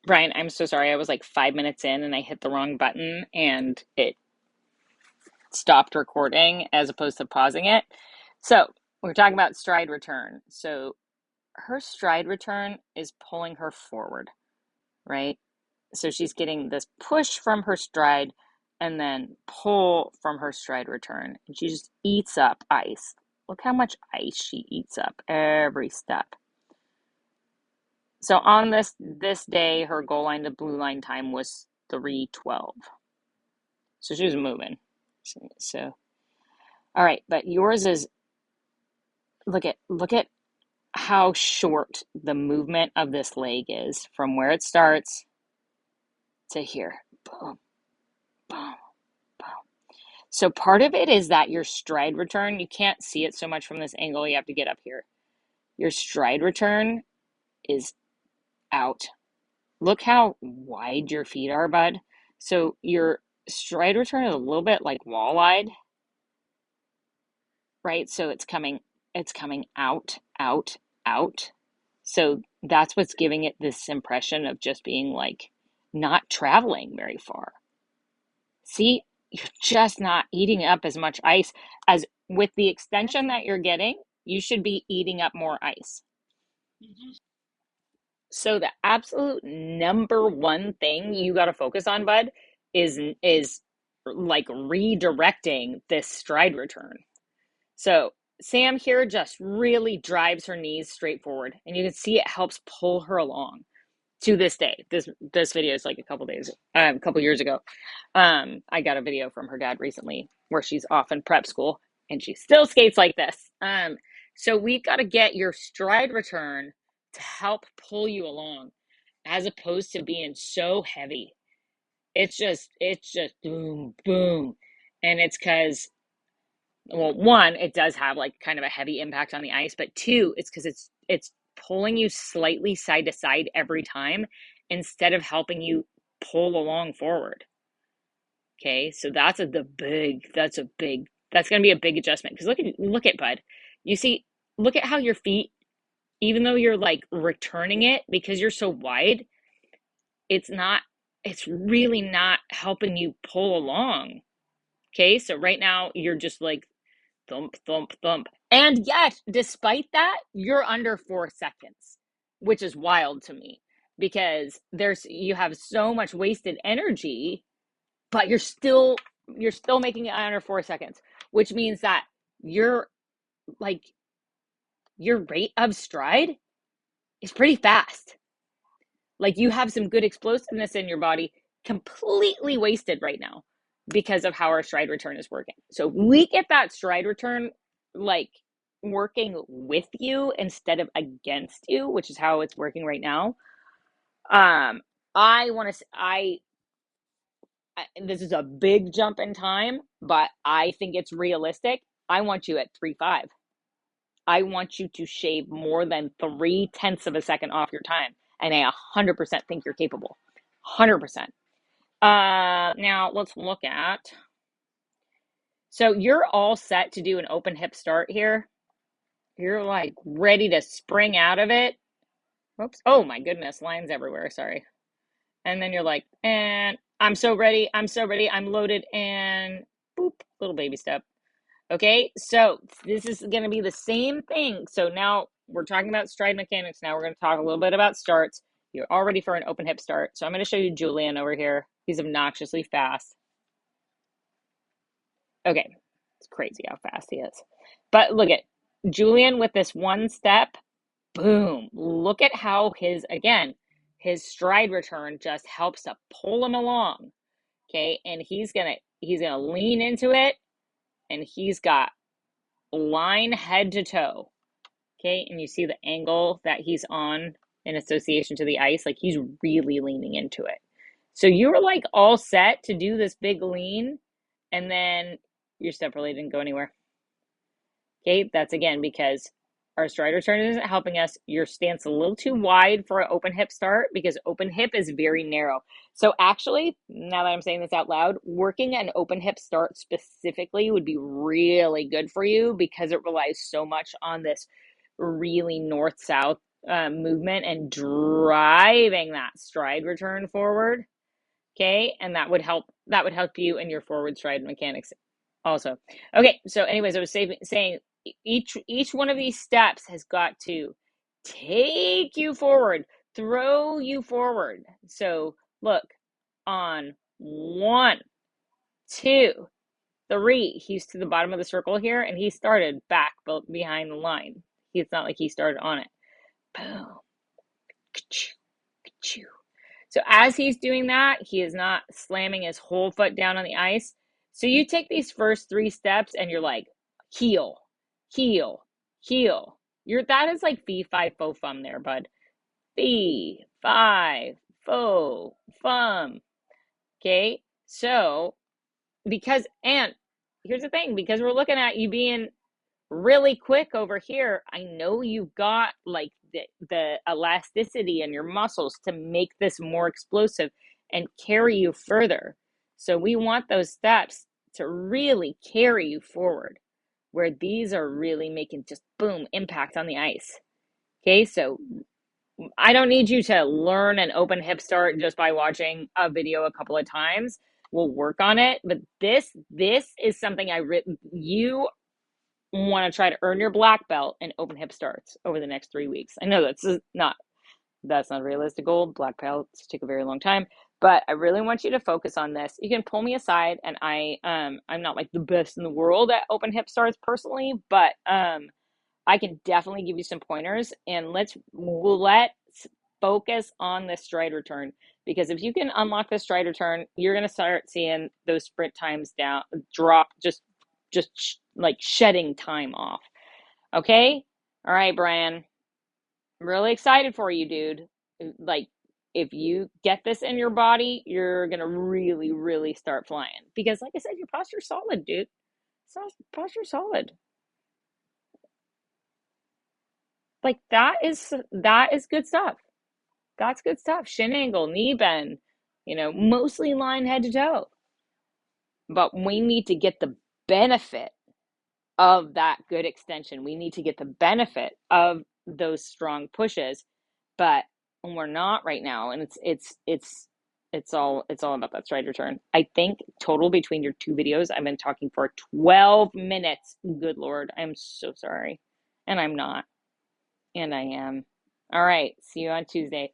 Bryan, I'm so sorry. I was like 5 minutes in and I hit the wrong button and it stopped recording as opposed to pausing it. So we're talking about stride return. So her stride return is pulling her forward, right? So she's getting this push from her stride and then pull from her stride return. And she just eats up ice. Look how much ice she eats up every step. So on this day, her goal line to blue line time was 3:12. So she was moving. So all right, but yours is look at how short the movement of this leg is from where it starts to here. Boom, boom, boom. So part of it is that your stride return, you can't see it so much from this angle, you have to get up here. Your stride return is out. Look how wide your feet are, bud. So your stride return is a little bit like wall-eyed, right? So it's coming out, out, out. So that's what's giving it this impression of just being like not traveling very far. See, you're just not eating up as much ice as with the extension that you're getting, you should be eating up more ice. So the absolute number one thing you got to focus on, bud, is like redirecting this stride return. So Sam here just really drives her knees straight forward, and you can see it helps pull her along to this day. This video is like a couple years ago. I got a video from her dad recently where she's off in prep school and she still skates like this. So we got to get your stride return to help pull you along as opposed to being so heavy. It's just boom, boom. And it's because, well, one, it does have like kind of a heavy impact on the ice, but two, it's because it's pulling you slightly side to side every time instead of helping you pull along forward. Okay, so that's going to be a big adjustment because look at bud. You see, look at how your feet, even though you're like returning it because you're so wide, it's really not helping you pull along. Okay, so right now you're just like thump, thump, thump. And yet, despite that, you're under 4 seconds, which is wild to me because you have so much wasted energy, but you're still making it under 4 seconds, which means that you're like your rate of stride is pretty fast. Like you have some good explosiveness in your body, completely wasted right now because of how our stride return is working. So we get that stride return like working with you instead of against you, which is how it's working right now. I want to this is a big jump in time, but I think it's realistic. I want you at 3.5. I want you to shave more than 0.3 of a second off your time. And I 100% think you're capable. 100%. Now let's look at. So you're all set to do an open hip start here. You're like ready to spring out of it. Oops. Oh my goodness, lines everywhere. Sorry. And then you're like, and I'm so ready. I'm so ready. I'm loaded and boop, little baby step. Okay, so this is going to be the same thing. So now we're talking about stride mechanics. Now we're going to talk a little bit about starts. You're all ready for an open hip start. So I'm going to show you Julian over here. He's obnoxiously fast. Okay, it's crazy how fast he is. But look at Julian with this one step. Boom. Look at how his stride return just helps to pull him along. Okay, and he's gonna lean into it, and he's got line head to toe. Okay, and you see the angle that he's on in association to the ice, like he's really leaning into it. So you were like all set to do this big lean, and then your step really didn't go anywhere. Okay, that's again because our stride return isn't helping us. Your stance a little too wide for an open hip start because open hip is very narrow. So actually, now that I'm saying this out loud, working an open hip start specifically would be really good for you because it relies so much on this really north-south movement and driving that stride return forward. Okay, and that would help you in your forward stride mechanics also. Okay, so anyways, I was saying each one of these steps has got to take you forward, throw you forward. So look, on 1, 2, 3, he's to the bottom of the circle here, and he started back behind the line. It's not like he started on it. Boom. So as he's doing that, he is not slamming his whole foot down on the ice. So you take these first 3 steps and you're like, heel, heel, heel. That is like fee, fi, fo, fum there, bud. Fee, fi, fo, fum. Okay, so and here's the thing, because we're looking at you being really quick over here, I know you've got like the elasticity in your muscles to make this more explosive and carry you further. So we want those steps to really carry you forward, where these are really making just boom impact on the ice. Okay, so I don't need you to learn an open hip start just by watching a video a couple of times. We'll work on it, but this is something you want to try to earn your black belt in open hip starts over the next 3 weeks. I know that's not a realistic goal. Black belts take a very long time, but I really want you to focus on this. You can pull me aside, and I'm not like the best in the world at open hip starts personally, but I can definitely give you some pointers, and let's focus on the stride return, because if you can unlock the stride return, you're going to start seeing those sprint times drop, just like shedding time off. Okay? All right, Bryan. I'm really excited for you, dude. Like, if you get this in your body, you're going to really, really start flying. Because, like I said, your posture's solid, dude. Posture's solid. Like, that is good stuff. That's good stuff. Shin angle, knee bend, mostly line head to toe. But we need to get the benefit of that good extension. We need to get the benefit of those strong pushes, but we're not right now. And it's all about that stride return. I think total between your 2 videos, I've been talking for 12 minutes. Good Lord, I'm so sorry. And I'm not. And I am. All right. See you on Tuesday.